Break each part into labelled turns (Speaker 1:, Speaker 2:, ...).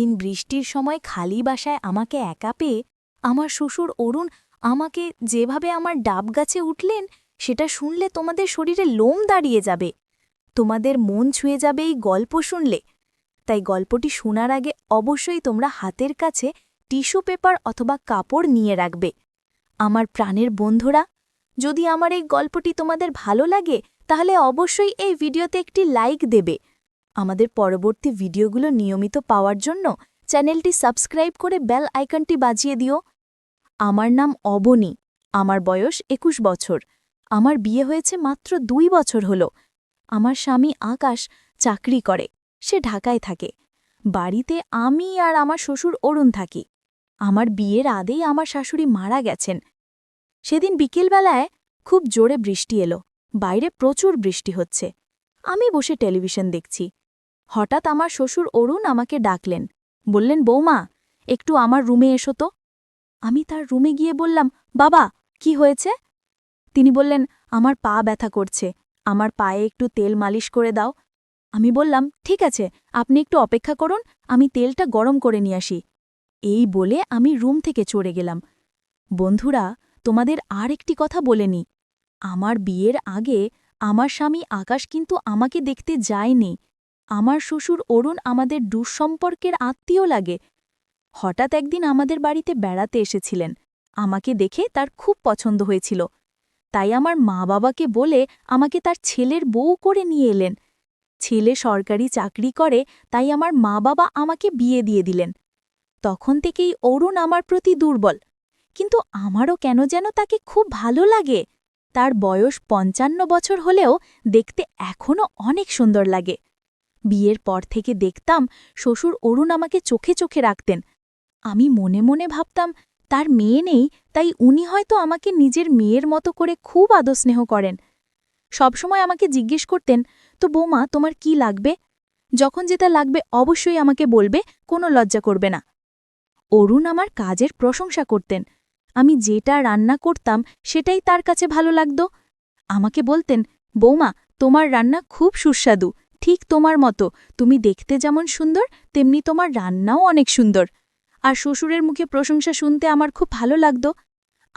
Speaker 1: দিন বৃষ্টির সময় খালি বাসায় আমাকে একা পেয়ে আমার শ্বশুর অরুণ আমাকে যেভাবে আমার ডাব গাছে উঠলেন সেটা শুনলে তোমাদের শরীরে লোম দাঁড়িয়ে যাবে, তোমাদের মন ছুঁয়ে যাবে এই গল্প শুনলে। তাই গল্পটি শোনার আগে অবশ্যই তোমরা হাতের কাছে টিস্যু পেপার অথবা কাপড় নিয়ে রাখবে। আমার প্রাণের বন্ধুরা, যদি আমার এই গল্পটি তোমাদের ভালো লাগে তাহলে অবশ্যই এই ভিডিওতে একটি লাইক দেবে। আমাদের পরবর্তী ভিডিওগুলো নিয়মিত পাওয়ার জন্য চ্যানেলটি সাবস্ক্রাইব করে বেল আইকনটি বাজিয়ে দিও। আমার নাম অবনী, আমার বয়স ২১ বছর। আমার বিয়ে হয়েছে মাত্র ২ বছর হলো। আমার স্বামী আকাশ চাকরি করে, সে ঢাকায় থাকে। বাড়িতে আমি আর আমার শ্বশুর অরুণ থাকি। আমার বিয়ের আগেই আমার শাশুড়ি মারা গেছেন। সেদিন বিকেলবেলায় খুব জোরে বৃষ্টি এলো, বাইরে প্রচুর বৃষ্টি হচ্ছে। আমি বসে টেলিভিশন দেখছি। হঠাৎ আমার শ্বশুর অরুণ আমাকে ডাকলেন, বললেন, বৌমা, একটু আমার রুমে এসো তো। আমি তার রুমে গিয়ে বললাম, বাবা, কি হয়েছে? তিনি বললেন, আমার পা ব্যথা করছে, আমার পায়ে একটু তেল মালিশ করে দাও। আমি বললাম, ঠিক আছে, আপনি একটু অপেক্ষা করুন, আমি তেলটা গরম করে নিয়ে আসি। এই বলে আমি রুম থেকে চলে গেলাম। বন্ধুরা, তোমাদের আর একটি কথা বলে নি। আমার বিয়ের আগে আমার স্বামী আকাশ কিন্তু আমাকে দেখতে যায়নি। আমার শ্বশুর অরুণ আমাদের দুঃসম্পর্কের আত্মীয় লাগে। হঠাৎ একদিন আমাদের বাড়িতে বেড়াতে এসেছিলেন। আমাকে দেখে তার খুব পছন্দ হয়েছিল, তাই আমার মা বাবাকে বলে আমাকে তার ছেলের বউ করে নিয়ে এলেন। ছেলে সরকারি চাকরি করে, তাই আমার মা বাবা আমাকে বিয়ে দিয়ে দিলেন। তখন থেকেই অরুণ আমার প্রতি দুর্বল, কিন্তু আমারও কেন যেন তাকে খুব ভালো লাগে। তার বয়স ৫৫ বছর হলেও দেখতে এখনও অনেক সুন্দর লাগে। বিয়ের পর থেকে দেখতাম শ্বশুর অরুণ আমাকে চোখে চোখে রাখতেন। আমি মনে মনে ভাবতাম, তার মেয়ে নেই, তাই উনি হয়তো আমাকে নিজের মেয়ের মতো করে খুব আদর স্নেহ করেন। সবসময় আমাকে জিজ্ঞেস করতেন, তো বৌমা, তোমার কি লাগবে? যখন যেটা লাগবে অবশ্যই আমাকে বলবে, কোনো লজ্জা করবে না। অরুণ আমার কাজের প্রশংসা করতেন। আমি যেটা রান্না করতাম সেটাই তার কাছে ভালো লাগত। আমাকে বলতেন, বৌমা, তোমার রান্না খুব সুস্বাদু, ঠিক তোমার মতো। তুমি দেখতে যেমন সুন্দর, তেমনি তোমার রান্নাও অনেক সুন্দর। আর শ্বশুরের মুখে প্রশংসা শুনতে আমার খুব ভালো লাগত।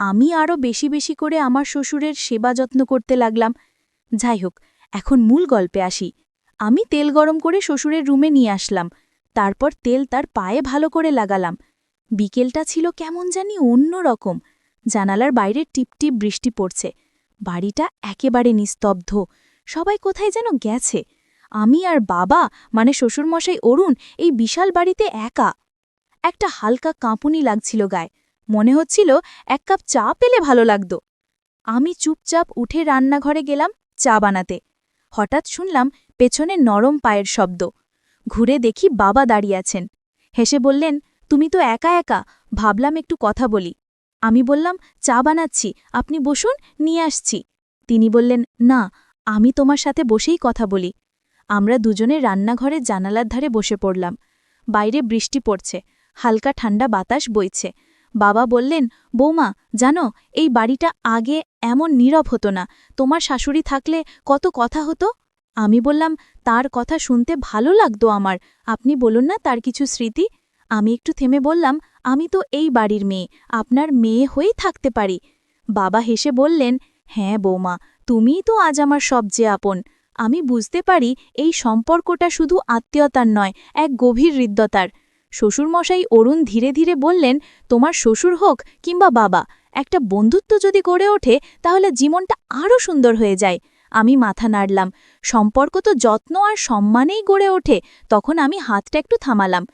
Speaker 1: আমি আরও বেশি বেশি করে আমার শ্বশুরের সেবা যত্ন করতে লাগলাম। যাই হোক, এখন মূল গল্পে আসি। আমি তেল গরম করে শ্বশুরের রুমে নিয়ে আসলাম। তারপর তেল তার পায়ে ভালো করে লাগালাম। বিকেলটা ছিল কেমন জানি অন্য রকম। জানালার বাইরে টিপটিপ বৃষ্টি পড়ছে। বাড়িটা একেবারে নিস্তব্ধ, সবাই কোথায় যেন গেছে। আমি আর বাবা, মানে শ্বশুরমশাই অরুণ, এই বিশাল বাড়িতে একা। একটা হালকা কাঁপুনি লাগছিল গায়ে, মনে হচ্ছিল এক কাপ চা পেলে ভালো লাগত। আমি চুপচাপ উঠে রান্নাঘরে গেলাম চা বানাতে। হঠাৎ শুনলাম পেছনে নরম পায়ের শব্দ। ঘুরে দেখি বাবা দাঁড়িয়ে আছেন। হেসে বললেন, তুমি তো একা একা, ভাবলাম একটু কথা বলি। আমি বললাম, চা বানাচ্ছি, আপনি বসুন, নিয়ে আসছি। তিনি বললেন, না, আমি তোমার সাথে বসেই কথা বলি। আমরা দুজনে রান্নাঘরের জানালার ধারে বসে পড়লাম। বাইরে বৃষ্টি পড়ছে, হালকা ঠান্ডা বাতাস বইছে। বাবা বললেন, বৌমা, জানো, এই বাড়িটা আগে এমন নীরব হতো না। তোমার শাশুড়ি থাকলে কত কথা হতো। আমি বললাম, তার কথা শুনতে ভালো লাগতো আমার। আপনি বলুন না তার কিছু স্মৃতি। আমি একটু থেমে বললাম, আমি তো এই বাড়ির মেয়ে, আপনার মেয়ে হয়েই থাকতে পারি। বাবা হেসে বললেন, হ্যাঁ বৌমা, তুমিই তো আজ আমার সবচেয়ে আপন। আমি বুঝতে পারি এই সম্পর্কটা শুধু আত্মীয়তার নয়, এক গভীর হৃদ্যতার। শ্বশুরমশাই অরুণ ধীরে ধীরে বললেন, তোমার শ্বশুর হোক কিংবা বাবা, একটা বন্ধুত্ব যদি গড়ে ওঠে তাহলে জীবনটা আরও সুন্দর হয়ে যায়। আমি মাথা নাড়লাম। সম্পর্ক তো যত্ন আর সম্মানেই গড়ে ওঠে। তখন আমি হাতটা একটু থামালাম।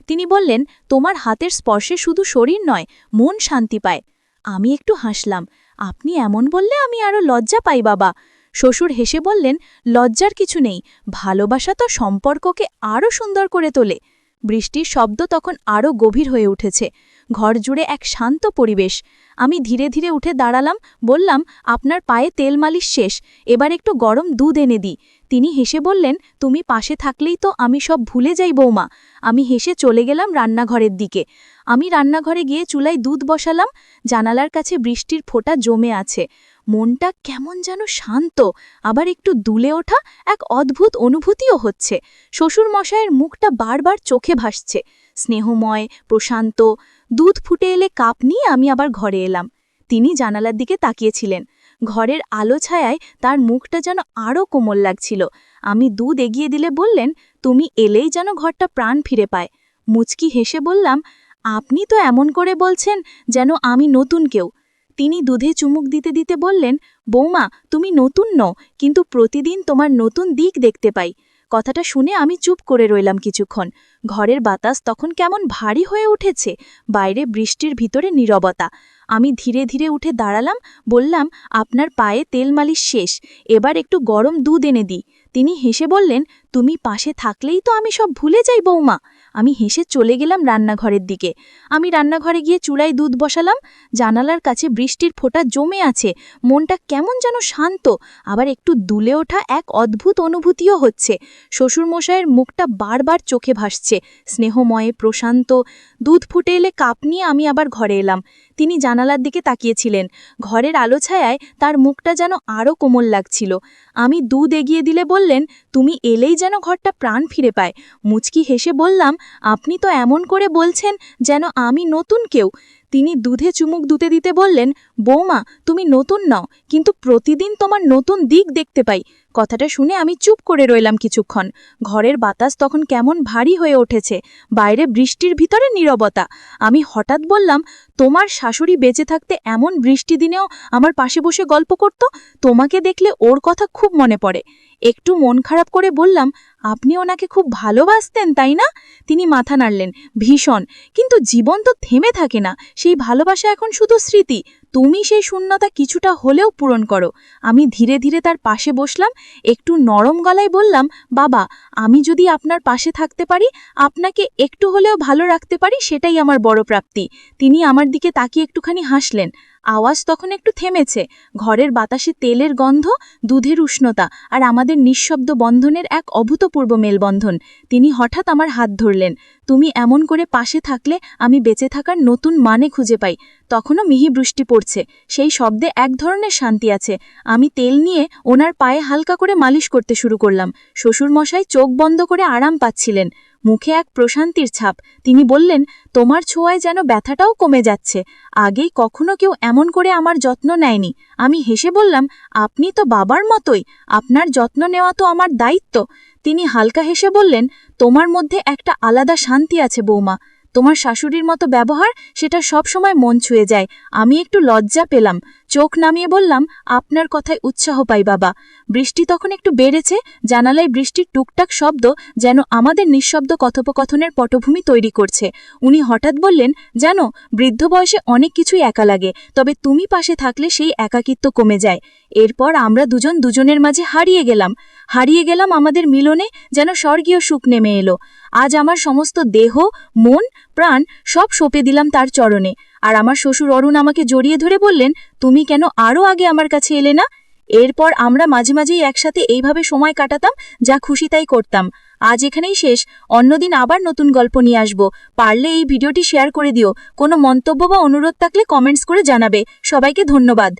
Speaker 1: তিনি বললেন, তোমার হাতের স্পর্শে শুধু শরীর নয়, মন শান্তি পায়। আমি একটু হাসলাম। আপনি এমন বললে আমি আরও লজ্জা পাই বাবা। শ্বশুর হেসে বললেন, লজ্জার কিছু নেই, ভালোবাসা তো সম্পর্ককে আরও সুন্দর করে তোলে। বৃষ্টির শব্দ তখন আরও গভীর হয়ে উঠেছে। ঘর জুড়ে এক শান্ত পরিবেশ। আমি ধীরে ধীরে উঠে দাঁড়ালাম, বললাম, আপনার পায়ে তেল মালিশ শেষ, এবার একটু গরম দুধ এনে দিই। তিনি হেসে বললেন, তুমি পাশে থাকলেই তো আমি সব ভুলে যাই বৌমা। আমি হেসে চলে গেলাম রান্নাঘরের দিকে। আমি রান্নাঘরে গিয়ে চুলায় দুধ বসালাম। জানালার কাছে বৃষ্টির ফোঁটা জমে আছে। মনটা কেমন যেন শান্ত, আবার একটু দুলে ওঠা এক অদ্ভুত অনুভূতিও হচ্ছে। শ্বশুরমশায়ের মুখটা বারবার চোখে ভাসছে, স্নেহময়, প্রশান্ত। দুধ ফুটে এলে কাপ নিয়ে আমি আবার ঘরে এলাম। তিনি জানালার দিকে তাকিয়েছিলেন। ঘরের আলো ছায়ায় তার মুখটা যেন আরও কোমল লাগছিল। আমি দুধ এগিয়ে দিলে বললেন, তুমি এলেই যেন ঘরটা প্রাণ ফিরে পায়। মুচকি হেসে বললাম, আপনি তো এমন করে বলছেন যেন আমি নতুন কেউ। তিনি দুধে চুমুক দিতে দিতে বললেন, বৌমা, তুমি নতুন নও, কিন্তু প্রতিদিন তোমার নতুন দিক দেখতে পাই। কথাটা শুনে আমি চুপ করে রইলাম কিছুক্ষণ। ঘরের বাতাস তখন কেমন ভারী হয়ে উঠেছে, বাইরে বৃষ্টির ভিতরে নীরবতা। আমি ধীরে ধীরে উঠে দাঁড়ালাম, বললাম, আপনার পায়ে তেল মালিশ শেষ, এবার একটু গরম দুধ এনে দিই। তিনি হেসে বললেন, তুমি পাশে থাকলেই তো আমি সব ভুলে যাই বৌমা। আমি হেসে চলে গেলাম রান্নাঘরের দিকে। আমি রান্নাঘরে গিয়ে চুলায় দুধ বসালাম। জানালার কাছে বৃষ্টির ফোঁটা জমে আছে, মনটা কেমন যেন শান্ত, আবার একটু দুলে ওঠা এক অদ্ভুত অনুভূতিও হচ্ছে। শ্বশুরমশায়ের মুখটা বারবার চোখে ভাসছে, স্নেহময়ে, প্রশান্ত। দুধ ফুটে এলে কাপ নিয়ে আমি আবার ঘরে এলাম। তিনি জানালার দিকে তাকিয়েছিলেন। ঘরের আলো ছায়ায় তার মুখটা যেন আরও কোমল লাগছিল। আমি দুধ এগিয়ে দিলে বললেন, তুমি এলেই যেন ঘরটা প্রাণ ফিরে পায়। মুচকি হেসে বললাম, আপনি তো এমন করে বলছেন যেন আমি নতুন কেউ। তিনি দুধে চুমুক দিতে দিতে বললেন, বৌমা, তুমি নতুন নও, কিন্তু প্রতিদিন তোমার নতুন দিক দেখতে পাই। কথাটা শুনে আমি চুপ করে রইলাম কিছুক্ষণ। ঘরের বাতাস তখন কেমন ভারী হয়ে উঠেছে, বাইরে বৃষ্টির ভিতরে নীরবতা। আমি হঠাৎ বললাম, তোমার শাশুড়ি বেঁচে থাকতে এমন বৃষ্টি দিনেও আমার পাশে বসে গল্প করত, তোমাকে দেখলে ওর কথা খুব মনে পড়ে। একটু মন খারাপ করে বললাম, আপনি ওনাকে খুব ভালোবাসতেন তাই না? তিনি মাথা নাড়লেন, ভীষণ, কিন্তু জীবন তো থেমে থাকে না, সেই ভালোবাসা এখন শুধু স্মৃতি। তুমি সেই শূন্যতা কিছুটা হলেও পূরণ করো। আমি ধীরে ধীরে তার পাশে বসলাম, একটু নরম গলায় বললাম, বাবা, আমি যদি আপনার পাশে থাকতে পারি, আপনাকে একটু হলেও ভালো রাখতে পারি, সেটাই আমার বড় প্রাপ্তি। তিনি আমার দিকে তাকিয়ে একটুখানি হাসলেন। আওয়াজ তখন একটু থেমেছে। ঘরের বাতাসে তেলের গন্ধ, দুধের উষ্ণতা আর আমাদের নিঃশব্দ বন্ধনের এক অভূতপূর্ব মেলবন্ধন। তিনি হঠাৎ আমার হাত ধরলেন। তুমি এমন করে পাশে থাকলে আমি বেঁচে থাকার নতুন মানে খুঁজে পাই। তখনও মিহি বৃষ্টি পড়ছে, সেই শব্দে এক ধরনের শান্তি আছে। আমি তেল নিয়ে ওনার পায়ে হালকা করে মালিশ করতে শুরু করলাম। শ্বশুরমশাই চোখ বন্ধ করে আরাম পাচ্ছিলেন, মুখে এক প্রশান্তির ছাপ। তিনি বললেন, তোমার ছোঁয়ায় যেন ব্যথাটাও কমে যাচ্ছে। আগেই কখনো কেউ এমন করে আমার যত্ন নেয়নি। আমি হেসে বললাম, আপনি তো বাবার মতোই, আপনার যত্ন নেওয়া তো আমার দায়িত্ব। তিনি হালকা হেসে বললেন, তোমার মধ্যে একটা আলাদা শান্তি আছে বৌমা। তোমার শাশুড়ির মতো ব্যবহার, সেটা সব সময় মন ছুঁয়ে যায়। আমি একটু লজ্জা পেলাম, চোখ নামিয়ে বললাম, আপনার কথায় উৎসাহ পাই বাবা। বৃষ্টি তখন একটু বেড়েছে, জানালায় বৃষ্টির টুকটাক শব্দ যেন আমাদের নিঃশব্দ কথোপকথনের পটভূমি তৈরি করছে। উনি হঠাৎ বললেন, জানো, বৃদ্ধ বয়সে অনেক কিছুই একা লাগে, তবে তুমি পাশে থাকলে সেই একাকিত্ব কমে যায়। এরপর আমরা দুজন দুজনের মাঝে হারিয়ে গেলাম আমাদের মিলনে, যেন স্বর্গীয় সুখ নেমে এলো। আজ আমার সমস্ত দেহ, মন, প্রাণ সব সঁপে দিলাম তার চরণে। আর আমার শ্বশুর অরুণ আমাকে জড়িয়ে ধরে বললেন, তুমি কেন আরও আগে আমার কাছে এলে না? এরপর আমরা মাঝে মাঝেই একসাথে এইভাবে সময় কাটাতাম, যা খুশি তাই করতাম। আজ এখানেই শেষ, অন্যদিন আবার নতুন গল্প নিয়ে আসব। পারলে এই ভিডিওটি শেয়ার করে দিও। কোনো মন্তব্য বা অনুরোধ থাকলে কমেন্টস করে জানাবে। সবাইকে ধন্যবাদ।